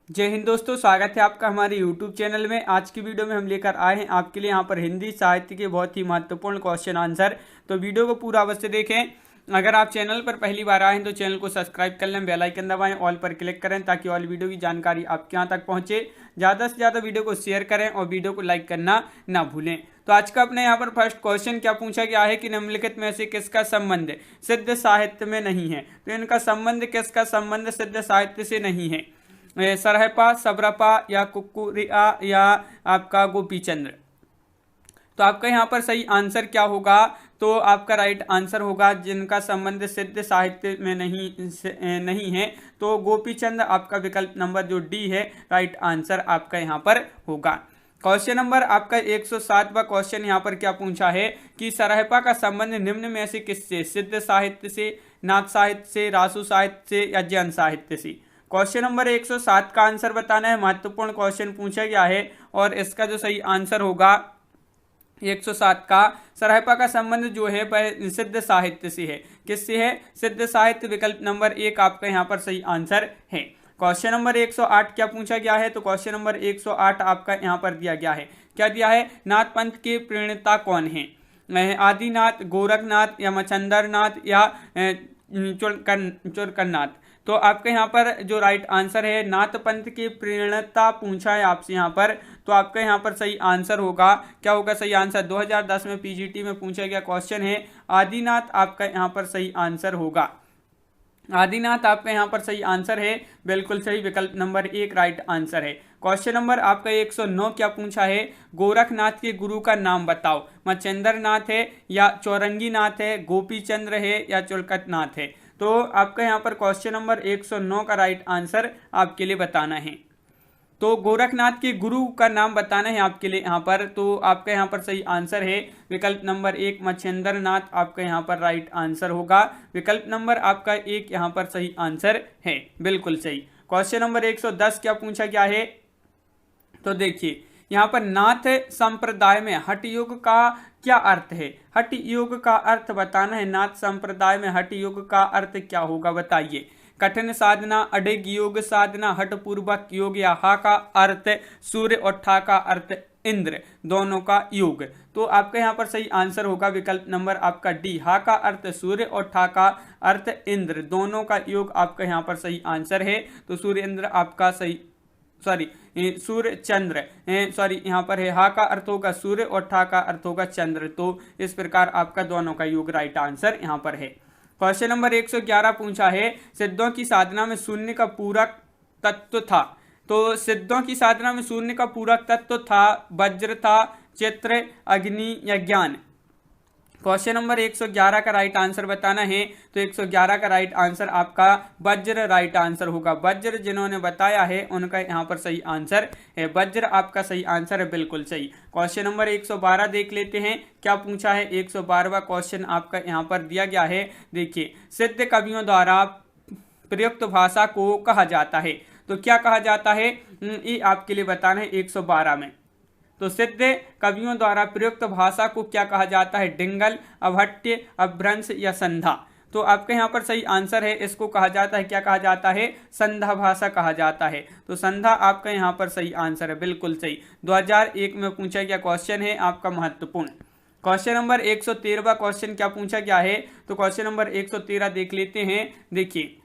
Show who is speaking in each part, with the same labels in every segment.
Speaker 1: जय हिंद दोस्तों, स्वागत है आपका हमारे YouTube चैनल में। आज की वीडियो में हम लेकर आए हैं आपके लिए यहाँ पर हिंदी साहित्य के बहुत ही महत्वपूर्ण क्वेश्चन आंसर। तो वीडियो को पूरा अवश्य देखें। अगर आप चैनल पर पहली बार आए हैं तो चैनल को सब्सक्राइब कर लें, बेल आइकन दबाएं, ऑल पर क्लिक करें ताकि ऑल वीडियो की जानकारी आपके यहाँ तक पहुँचे। ज़्यादा से ज़्यादा वीडियो को शेयर करें और वीडियो को लाइक करना ना भूलें। तो आज का अपने यहाँ पर फर्स्ट क्वेश्चन क्या पूछा गया है कि निम्नलिखित में से किसका संबंध सिद्ध साहित्य में नहीं है। तो इनका संबंध किसका संबंध सिद्ध साहित्य से नहीं है? सरहपा, सबरपा या कुकुरिया या आपका गोपीचंद्र। तो आपका यहाँ पर सही आंसर क्या होगा? तो आपका राइट आंसर होगा जिनका संबंध सिद्ध साहित्य में नहीं है तो गोपीचंद आपका विकल्प नंबर जो डी है राइट आंसर आपका यहाँ पर होगा। क्वेश्चन नंबर आपका 107वां क्वेश्चन यहाँ पर क्या पूछा है कि सरहपा का संबंध निम्न में से किससे? सिद्ध साहित्य से, नाथ साहित्य से, रासु साहित्य से या जैन साहित्य से? क्वेश्चन नंबर 107 का आंसर बताना है। महत्वपूर्ण क्वेश्चन पूछा गया है और इसका जो सही आंसर होगा 107 का, सरहपा का संबंध जो है वह सिद्ध साहित्य से है। किससे है? सिद्ध साहित्य। विकल्प नंबर 1 आपका यहाँ पर सही आंसर है। क्वेश्चन नंबर 108 क्या पूछा गया है? तो क्वेश्चन नंबर 108 आपका यहाँ पर दिया गया है। क्या दिया है? नाथ पंथ के प्रणेता कौन है? आदिनाथ, गोरखनाथ या मच्छंदरनाथ या चुरकन्नाथ? तो आपके यहाँ पर जो राइट आंसर है नाथ पंथ की प्रणेता पूछा है आपसे यहाँ पर, तो आपका यहाँ पर सही आंसर होगा, क्या होगा सही आंसर? 2010 में पीजीटी में पूछा गया क्वेश्चन है आदिनाथ, आपका यहाँ पर सही आंसर होगा। आदिनाथ आपका यहाँ पर सही आंसर है, बिल्कुल सही। विकल्प नंबर 1 राइट आंसर है। क्वेश्चन नंबर आपका 109 क्या पूछा है? गोरखनाथ के गुरु का नाम बताओ। मच्छेंद्रनाथ है या चौरंगीनाथ है, गोपीचंद्र है या चुलकतनाथ है? तो आपका यहाँ पर क्वेश्चन नंबर 109 का राइट आंसर आपके लिए बताना है। तो गोरखनाथ के गुरु का नाम बताना है आपके लिए यहाँ पर। तो आपका यहाँ पर सही आंसर है विकल्प नंबर 1 मच्छेंद्रनाथ, आपका यहाँ पर राइट आंसर होगा। विकल्प नंबर आपका 1 यहाँ पर सही आंसर है, बिल्कुल सही। क्वेश्चन नंबर 110 क्या पूछा गया है? तो देखिए यहाँ पर नाथ संप्रदाय में हठ योग का क्या अर्थ है? हठ योग का अर्थ बताना है। नाथ संप्रदाय में हठ योग का अर्थ क्या होगा बताइए। कठिन साधना, अडिग योग साधना, हठ पूर्वक योग या हा का अर्थ सूर्य और ठा का अर्थ इंद्र, दोनों का योग? तो आपका यहाँ पर सही आंसर होगा विकल्प नंबर आपका डी, हा का अर्थ सूर्य और ठा का अर्थ इंद्र, दोनों का योग आपका यहाँ पर सही आंसर है। तो सूर्य इंद्र आपका सही, सूर्य चंद्र, यहाँ पर है हा का अर्थ होगा सूर्य और ठा का अर्थ होगा चंद्र। तो इस प्रकार आपका दोनों का योग राइट आंसर यहाँ पर है। क्वेश्चन नंबर 111 पूछा है सिद्धों की साधना में शून्य का पूरक तत्व था। तो सिद्धों की साधना में शून्य का पूरक तत्व था, वज्र था, चित्र, अग्नि या ज्ञान? क्वेश्चन नंबर 111 का राइट आंसर बताना है। तो 111 का राइट आंसर आपका वज्र राइट आंसर होगा। वज्र जिन्होंने बताया है उनका यहाँ पर सही आंसर है, वज्र आपका सही आंसर है, बिल्कुल सही। क्वेश्चन नंबर 112 देख लेते हैं क्या पूछा है। 112वां क्वेश्चन आपका यहाँ पर दिया गया है। देखिए, सिद्ध कवियों द्वारा प्रयुक्त भाषा को कहा जाता है। तो क्या कहा जाता है ये आपके लिए बताना है 112 में। तो सिद्ध कवियों द्वारा प्रयुक्त भाषा को क्या कहा जाता है? डिंगल, अभट्य, अभ्रंश या संधा? तो आपके यहाँ पर सही आंसर है, इसको कहा जाता है, क्या कहा जाता है? संधा भाषा कहा जाता है। तो संधा आपका यहाँ पर सही आंसर है, बिल्कुल सही। 2001 में पूछा गया क्वेश्चन है आपका महत्वपूर्ण। क्वेश्चन नंबर 113वां क्वेश्चन क्या पूछा गया है? तो क्वेश्चन नंबर 113 देख लेते हैं। देखिए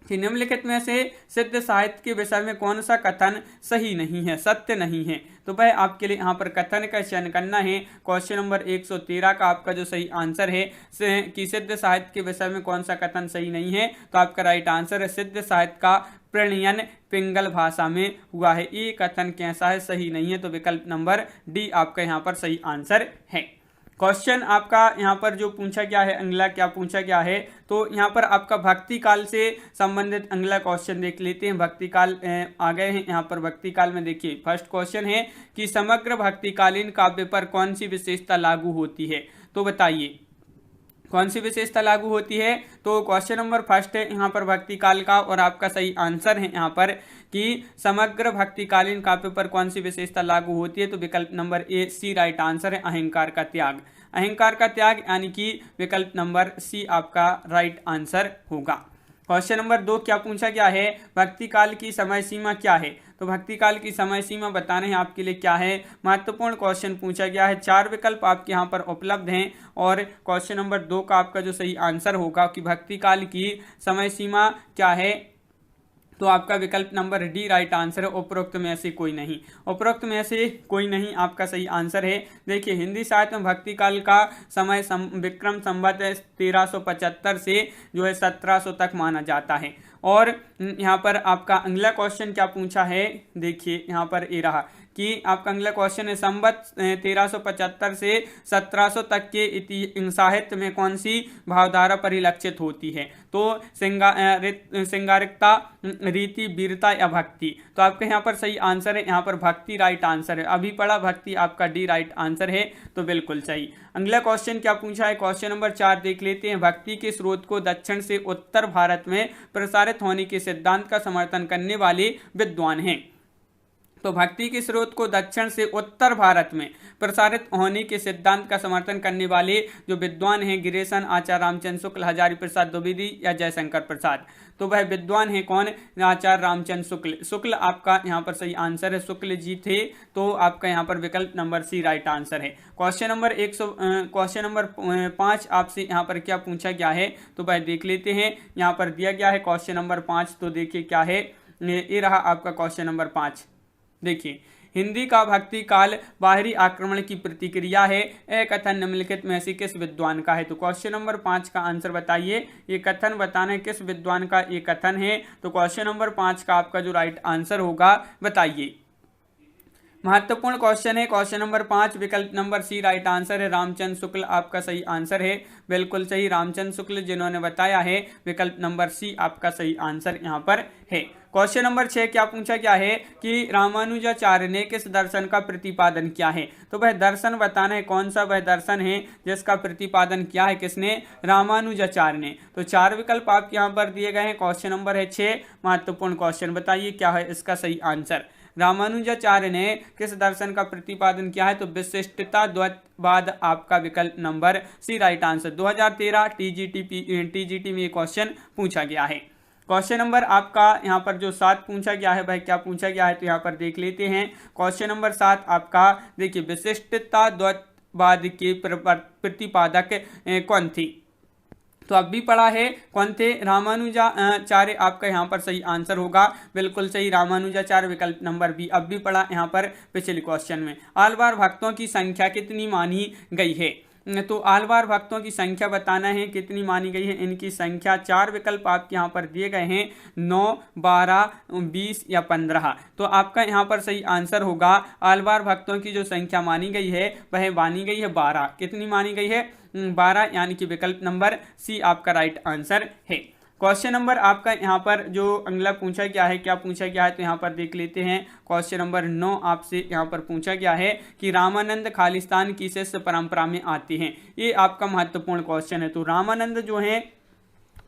Speaker 1: कि निम्नलिखित में से सिद्ध साहित्य के विषय में कौन सा कथन सही नहीं है, सत्य नहीं है? तो वह आपके लिए यहाँ पर कथन का चयन करना है। क्वेश्चन नंबर 113 का आपका जो सही आंसर है कि सिद्ध साहित्य के विषय में कौन सा कथन सही नहीं है, तो आपका राइट आंसर है सिद्ध साहित्य का प्रणयन पिंगल भाषा में हुआ है। ये कथन कैसा है? सही नहीं है। तो विकल्प नंबर डी आपका यहाँ पर सही आंसर है। क्वेश्चन आपका यहाँ पर जो पूछा गया है अगला क्या पूछा गया है? तो यहाँ पर आपका भक्ति काल से संबंधित अगला क्वेश्चन देख लेते हैं। भक्ति काल आ गए हैं यहाँ पर। भक्ति काल में देखिए फर्स्ट क्वेश्चन है कि समग्र भक्तिकालीन काव्य पर कौन सी विशेषता लागू होती है? तो बताइए कौन सी विशेषता लागू होती है? तो क्वेश्चन नंबर फर्स्ट है यहाँ पर भक्ति काल का और आपका सही आंसर है यहाँ पर कि समग्र भक्तिकालीन काव्य पर कौन सी विशेषता लागू होती है? तो विकल्प number A C right answer है, अहंकार का त्याग। अहंकार का त्याग यानी कि विकल्प नंबर सी आपका राइट आंसर होगा। क्वेश्चन नंबर 2 क्या पूछा गया है, भक्ति काल की समय सीमा क्या है। तो भक्ति काल की समय सीमा बताने हैं आपके लिए क्या है, महत्वपूर्ण क्वेश्चन पूछा गया है। 4 विकल्प आपके यहाँ पर उपलब्ध हैं और क्वेश्चन नंबर 2 का आपका जो सही आंसर होगा कि भक्ति काल की समय सीमा क्या है, तो आपका विकल्प नंबर डी राइट आंसर है। उपरोक्त में से कोई नहीं, उपरोक्त में से कोई नहीं आपका सही आंसर है। देखिए हिंदी साहित्य में भक्ति काल का समय विक्रम संवत 1375 से जो है 1700 तक माना जाता है। और यहाँ पर आपका अगला क्वेश्चन क्या पूछा है, देखिए यहाँ पर ये रहा कि आपका अगला क्वेश्चन है संवत 1375 से 1700 तक के साहित्य में कौन सी भावधारा परिलक्षित होती है। तो श्रृंगारिकता, रीति, वीरता या भक्ति। तो आपका यहाँ पर सही आंसर है, यहाँ पर भक्ति राइट आंसर है। अभी पढ़ा भक्ति, आपका डी राइट आंसर है, तो बिल्कुल सही। अगला क्वेश्चन क्या पूछा है, क्वेश्चन नंबर 4 देख लेते हैं। भक्ति के स्रोत को दक्षिण से उत्तर भारत में प्रसारित होने के सिद्धांत का समर्थन करने वाले विद्वान हैं। तो भक्ति के स्रोत को दक्षिण से उत्तर भारत में प्रसारित होने के सिद्धांत का समर्थन करने वाले जो विद्वान हैं, गिरीशन, आचार्य रामचंद्र शुक्ल, हजारी प्रसाद द्विवेदी या जयशंकर प्रसाद। तो वह विद्वान है कौन, आचार्य रामचंद्र शुक्ल। शुक्ल आपका यहाँ पर सही आंसर है, शुक्ल जी थे। तो आपका यहाँ पर विकल्प नंबर सी राइट आंसर है। क्वेश्चन नंबर 5 आपसे यहाँ पर क्या पूछा गया है, तो वह देख लेते हैं। यहाँ पर दिया गया है क्वेश्चन नंबर 5, तो देखिए क्या है, ये रहा आपका क्वेश्चन नंबर 5। देखिए हिंदी का भक्ति काल बाहरी आक्रमण की प्रतिक्रिया है, यह कथन निम्नलिखित में से किस विद्वान का है। तो क्वेश्चन नंबर 5 का आंसर बताइए, ये कथन बताना है किस विद्वान का ये कथन है। तो क्वेश्चन नंबर 5 का आपका जो राइट आंसर होगा बताइए। महत्वपूर्ण क्वेश्चन है क्वेश्चन नंबर 5, विकल्प नंबर सी राइट आंसर है। रामचंद्र शुक्ल आपका सही आंसर है, बिल्कुल सही। रामचंद्र शुक्ल जिन्होंने बताया है, विकल्प नंबर सी आपका सही आंसर यहाँ पर है। क्वेश्चन नंबर 6 क्या पूछा गया है कि रामानुजाचार्य ने किस दर्शन का प्रतिपादन किया है। तो वह दर्शन बताना है, कौन सा वह दर्शन है जिसका प्रतिपादन किया है किसने, रामानुजाचार्य ने। तो 4 विकल्प आपके यहाँ पर दिए गए हैं। क्वेश्चन नंबर है 6, महत्वपूर्ण क्वेश्चन, बताइए क्या है इसका सही आंसर। रामानुजाचार्य ने किस दर्शन का प्रतिपादन किया है, तो विशिष्टता द्वैतवाद आपका विकल्प number C right answer. 2013 TGT में ये क्वेश्चन पूछा गया है। क्वेश्चन नंबर आपका यहाँ पर जो 7 पूछा गया है, भाई क्या पूछा गया है, तो यहाँ पर देख लेते हैं। क्वेश्चन नंबर 7 आपका देखिए, विशिष्टता द्वैतवाद के प्रतिपादक कौन थी। तो अब भी पढ़ा है, कौन थे, रामानुजाचार्य आपका यहाँ पर सही आंसर होगा, बिल्कुल सही, रामानुजाचार्य विकल्प नंबर बी। अब भी पढ़ा यहाँ पर पिछले क्वेश्चन में। आलवार भक्तों की संख्या कितनी मानी गई है। तो आलवार भक्तों की संख्या बताना है कितनी मानी गई है। इनकी संख्या 4 विकल्प आपके यहाँ पर दिए गए हैं, 9, 12, 20 या 15। तो आपका यहाँ पर सही आंसर होगा, आलवार भक्तों की जो संख्या मानी गई है वह मानी गई है 12। कितनी मानी गई है, 12, यानी कि विकल्प नंबर सी आपका राइट आंसर है। क्वेश्चन नंबर आपका यहाँ पर जो अगला पूछा गया है, क्या पूछा गया है, तो यहाँ पर देख लेते हैं। क्वेश्चन नंबर 9 आपसे यहाँ पर पूछा गया है कि रामानंद खालिस्तान की शिष्य परंपरा में आते हैं। ये आपका महत्वपूर्ण क्वेश्चन है। तो रामानंद जो है,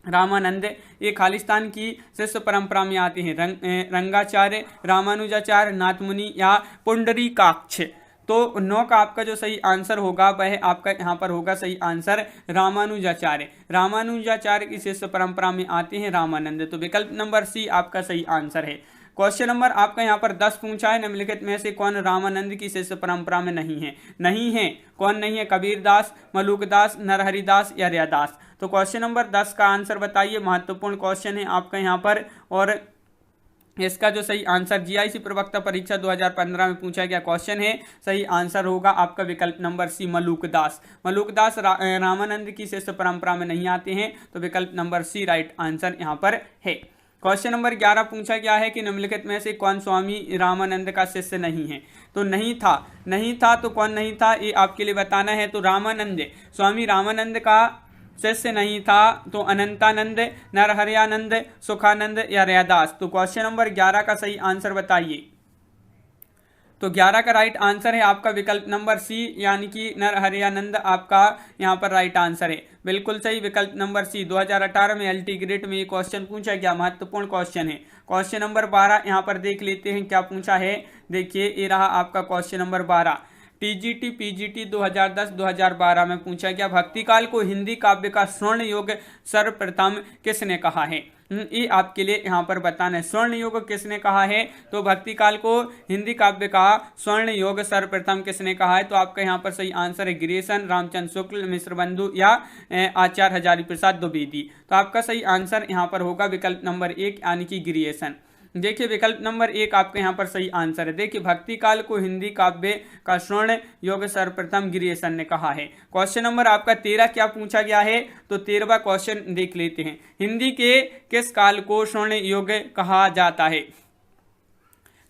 Speaker 1: रामानंद ये खालिस्तान की शिष्य परंपरा में आते हैं। रंगाचार्य, रामानुजाचार्य, नाथमुनि या पुंडरीकाक्ष। तो 9 का आपका जो सही आंसर होगा वह आपका यहाँ पर होगा सही आंसर, रामानुजाचार्य। रामानुजाचार्य की शिष्य परंपरा में आते हैं रामानंद। तो विकल्प नंबर सी आपका सही आंसर है। क्वेश्चन नंबर आपका यहाँ पर 10 पूछा है, निम्नलिखित में से कौन रामानंद की शिष्य परंपरा में नहीं है। नहीं है, कौन नहीं है, कबीरदास, मलुकदास, नरहरिदास या रैदास। तो क्वेश्चन नंबर 10 का आंसर बताइए, महत्वपूर्ण क्वेश्चन है आपका यहाँ पर। और इसका जो सही आंसर जीआईसी प्रवक्ता परीक्षा 2015 में पूछा गया क्वेश्चन है, सही आंसर होगा आपका विकल्प नंबर सी, मलुकदास। मलुकदास रामानंद की शिष्य परंपरा में नहीं आते हैं, तो विकल्प नंबर सी राइट आंसर यहाँ पर है। क्वेश्चन नंबर 11 पूछा गया है कि निम्नलिखित में से कौन स्वामी रामानंद का शिष्य नहीं है। तो नहीं था तो कौन नहीं था, ये आपके लिए बताना है। तो रामानंद, स्वामी रामानंद का शिष्य नहीं था, तो अनंतानंद, नरहरियानंद, सुखानंद या रैदास। तो क्वेश्चन नंबर 11 का सही आंसर बताइए। तो 11 का राइट आंसर है आपका विकल्प नंबर सी, यानी कि नरहरियानंद आपका यहाँ पर राइट आंसर है, बिल्कुल सही, विकल्प नंबर सी। 2018 में एलटी ग्रेड में ये क्वेश्चन पूछा गया, महत्वपूर्ण क्वेश्चन है। क्वेश्चन नंबर 12 यहाँ पर देख लेते हैं क्या पूछा है। देखिए ये रहा आपका क्वेश्चन नंबर 12, टीजीटी पीजीटी 2010-2012 में पूछा गया, भक्ति काल को हिंदी काव्य का स्वर्ण युग सर्वप्रथम किसने कहा है। ये आपके लिए यहाँ पर बताना है। स्वर्ण युग किसने कहा है? तो भक्ति काल को हिंदी काव्य का स्वर्ण युग सर्वप्रथम किसने कहा है? तो आपका यहाँ पर सही आंसर है गिरीशन, रामचंद्र शुक्ल, मिश्र बंधु या आचार्य हजारी प्रसाद द्विवेदी। तो आपका सही आंसर यहाँ पर होगा विकल्प नंबर 1 यानी कि गिरीशन। देखिए विकल्प नंबर 1 आपके यहाँ पर सही आंसर है। देखिए भक्ति काल को हिंदी काव्य का स्वर्ण युग सर्वप्रथम गिरीशन ने कहा है। क्वेश्चन नंबर आपका 13 क्या पूछा गया है? तो 13वां क्वेश्चन देख लेते हैं। हिंदी के किस काल को स्वर्ण युग कहा जाता है?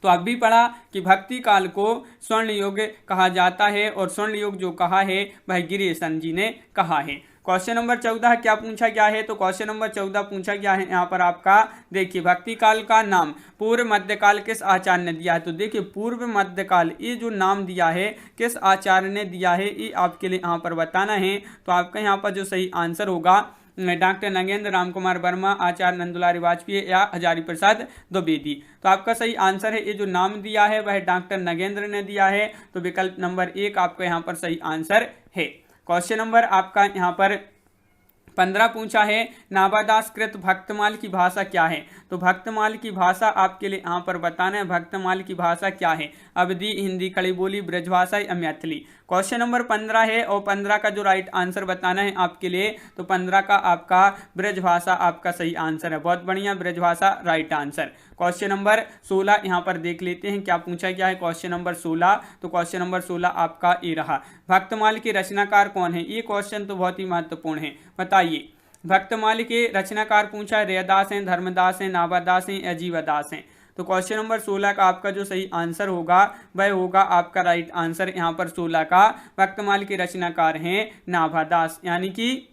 Speaker 1: तो आप भी पढ़ा कि भक्ति काल को स्वर्ण युग कहा जाता है और स्वर्ण युग जो कहा है वह गिरीशन जी ने कहा है। क्वेश्चन नंबर 14 क्या पूछा गया है? तो क्वेश्चन नंबर 14 पूछा गया है यहाँ पर आपका, देखिए भक्ति काल का नाम पूर्व मध्यकाल किस आचार्य ने दिया है? तो देखिए पूर्व मध्यकाल ये जो नाम दिया है किस आचार्य ने दिया है ये आपके लिए यहाँ पर बताना है। तो आपका यहाँ पर जो सही आंसर होगा डॉक्टर नगेंद्र राम कुमार वर्मा, आचार्य नंदुलारी वाजपेयी या हजारी प्रसाद द्विवेदी। तो आपका सही आंसर है ये जो नाम दिया है वह डॉक्टर नगेंद्र ने दिया है। तो विकल्प नंबर 1 आपका यहाँ पर सही आंसर है। क्वेश्चन नंबर आपका यहाँ पर 15 पूछा है, नाभादास कृत भक्तमाल की भाषा क्या है? तो भक्तमाल की भाषा आपके लिए यहाँ पर बताना है। भक्तमाल की भाषा क्या है? अवधी, हिंदी, खड़ी बोली, ब्रजभाषा या मैथिली। क्वेश्चन नंबर 15 है और 15 का जो राइट आंसर बताना है आपके लिए। तो 15 का आपका ब्रजभाषा आपका सही आंसर है। बहुत बढ़िया, Brajbhasha right answer. Question number 16 यहाँ पर देख लेते हैं क्या पूछा गया है। क्वेश्चन नंबर 16, तो क्वेश्चन नंबर 16 आपका ये रहा, भक्तमाल के रचनाकार कौन है? ये क्वेश्चन तो बहुत ही महत्वपूर्ण है, बताइए। भक्तमाल के रचनाकार पूछा है, रैदास हैं, धर्मदास हैं, नाभादास हैं या जीवदास हैं। तो क्वेश्चन नंबर 16 का आपका जो सही आंसर होगा वह होगा आपका राइट आंसर यहाँ पर 16 का, भक्तमाल के रचनाकार हैं नाभादास, यानी कि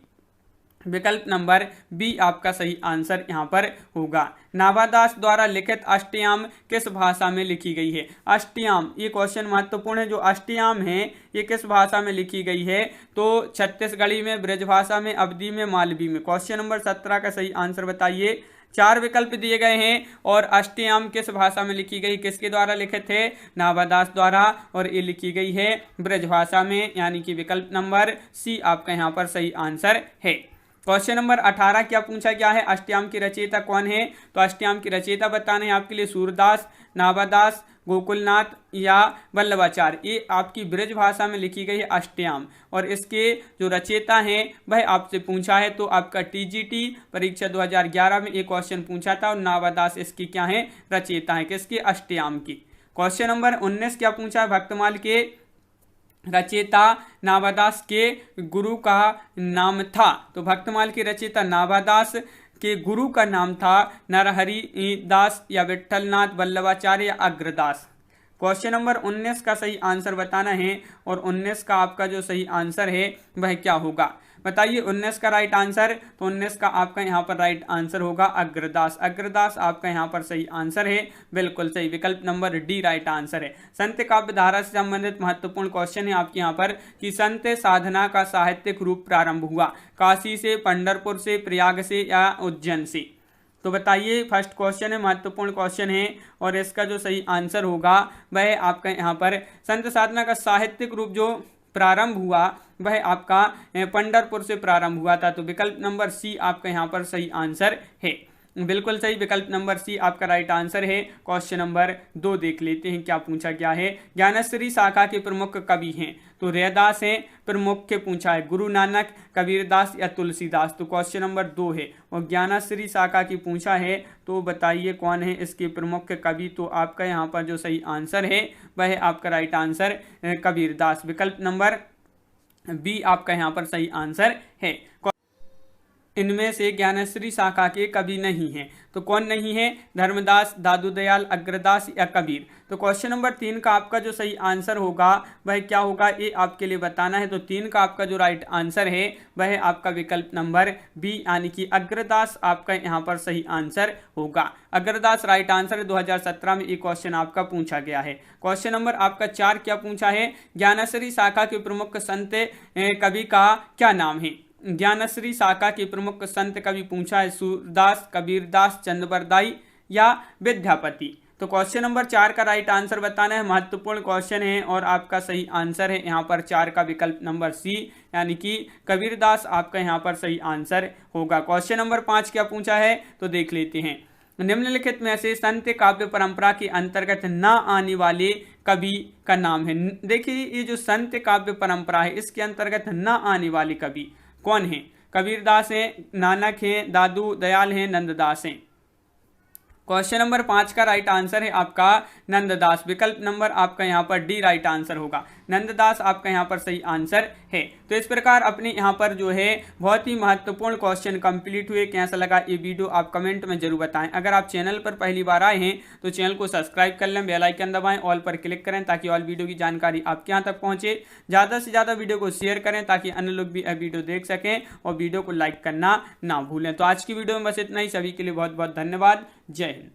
Speaker 1: विकल्प नंबर बी आपका सही आंसर यहाँ पर होगा। नाभादास द्वारा लिखित अष्टयाम किस भाषा में लिखी गई है? अष्टयाम, ये क्वेश्चन महत्वपूर्ण है। जो अष्टयाम है ये किस भाषा में लिखी गई है? तो छत्तीसगढ़ी में, ब्रजभाषा में, अवधी में, मालवी में। क्वेश्चन नंबर 17 का सही आंसर बताइए। 4 विकल्प दिए गए हैं और अष्टयाम किस भाषा में लिखी गई, किसके द्वारा लिखे थे? नाभादास द्वारा, और ये लिखी गई है ब्रजभाषा में, यानी कि विकल्प नंबर सी आपका यहाँ पर सही आंसर है। क्वेश्चन नंबर 18 क्या पूछा गया है? अष्टयाम की रचयिता कौन है? तो अष्टयाम की रचयिता बताना है आपके लिए सूरदास, नाभादास, गोकुलनाथ या वल्लभाचार्य। ये आपकी ब्रज भाषा में लिखी गई है अष्टयाम, और इसके जो रचयिता हैं वह आपसे पूछा है। तो आपका टीजीटी परीक्षा 2011 में एक क्वेश्चन पूछा था और नाभादास इसकी क्या है? रचयिता है, किसकी? अष्टयाम की। क्वेश्चन नंबर 19 क्या पूछा है? भक्तमाल के रचयिता नाभादास के गुरु का नाम था। तो भक्तमाल के रचयिता नाभादास के गुरु का नाम था नरहरि दास या विठलनाथ, वल्लभाचार्य या अग्रदास। क्वेश्चन नंबर 19 का सही आंसर बताना है और 19 का आपका जो सही आंसर है वह क्या होगा, बताइए। 19 का राइट आंसर, तो 19 का आपका यहाँ पर राइट आंसर होगा अग्रदास। अग्रदास आपका यहाँ पर सही आंसर है, बिल्कुल सही, विकल्प नंबर डी राइट आंसर है। संत काव्य धारा से संबंधित महत्वपूर्ण क्वेश्चन है आपके यहाँ पर कि संत साधना का साहित्यिक रूप प्रारंभ हुआ काशी से, पंढरपुर से, प्रयाग से या उज्जैन से। तो बताइए, फर्स्ट क्वेश्चन है, महत्वपूर्ण क्वेश्चन है और इसका जो सही आंसर होगा वह आपका यहाँ पर संत साधना का साहित्यिक रूप जो प्रारंभ हुआ वह आपका पंढरपुर से प्रारंभ हुआ था। तो विकल्प नंबर सी आपका यहाँ पर सही आंसर है, बिल्कुल सही, विकल्प नंबर सी आपका राइट आंसर है। क्वेश्चन नंबर 2 देख लेते हैं क्या पूछा गया है। ज्ञानश्री शाखा के प्रमुख कवि हैं, तो रैदास हैं, प्रमुख के पूछा है गुरु नानक, कबीरदास या तुलसीदास। तो क्वेश्चन नंबर 2 है और ज्ञानश्री शाखा की पूछा है, तो बताइए कौन है इसके प्रमुख कवि। तो आपका यहाँ पर जो सही आंसर है वह आपका राइट आंसर कबीरदास, विकल्प नंबर बी आपका यहाँ पर सही आंसर है। इनमें से ज्ञानश्री शाखा के कवि नहीं हैं, तो कौन नहीं है? धर्मदास, दादू दयाल, अग्रदास या कबीर। तो क्वेश्चन नंबर 3 का आपका जो सही आंसर होगा वह क्या होगा, ये आपके लिए बताना है। तो 3 का आपका जो राइट आंसर है वह आपका विकल्प नंबर बी यानी कि अग्रदास आपका यहाँ पर सही आंसर होगा। अग्रदास राइट आंसर 2017 में एक क्वेश्चन आपका पूछा गया है। क्वेश्चन नंबर आपका 4 क्या पूछा है? ज्ञानश्री शाखा के प्रमुख संत कवि का क्या नाम है? ज्ञानश्री शाखा के प्रमुख संत कवि पूछा है सूरदास, कबीरदास, चंद्रबरदाई या विद्यापति। तो क्वेश्चन नंबर 4 का राइट आंसर बताना है, महत्वपूर्ण क्वेश्चन है और आपका सही आंसर है यहाँ पर 4 का विकल्प नंबर सी, यानी कि कबीरदास आपका यहाँ पर सही आंसर होगा। क्वेश्चन नंबर 5 क्या पूछा है तो देख लेते हैं। निम्नलिखित में से संत काव्य परंपरा के अंतर्गत न आने वाले कवि का नाम है। देखिए ये जो संत काव्य परंपरा है इसके अंतर्गत न आने वाले कवि कौन है? कबीरदास हैं, नानक हैं, दादू दयाल हैं, नंददास हैं। क्वेश्चन नंबर 5 का राइट आंसर है आपका नंददास, विकल्प नंबर आपका यहाँ पर डी राइट आंसर होगा। नंददास आपका यहाँ पर सही आंसर है। तो इस प्रकार अपने यहाँ पर जो है बहुत ही महत्वपूर्ण क्वेश्चन कंप्लीट हुए। कैसा लगा ये वीडियो आप कमेंट में जरूर बताएं। अगर आप चैनल पर पहली बार आए हैं तो चैनल को सब्सक्राइब कर लें, बेल आइकन दबाएं, ऑल पर क्लिक करें ताकि ऑल वीडियो की जानकारी आपके यहाँ तक पहुंचे। ज़्यादा से ज़्यादा वीडियो को शेयर करें ताकि अन्य लोग भी वीडियो देख सकें और वीडियो को लाइक करना ना भूलें। तो आज की वीडियो में बस इतना ही। सभी के लिए बहुत बहुत धन्यवाद। जय हिंद।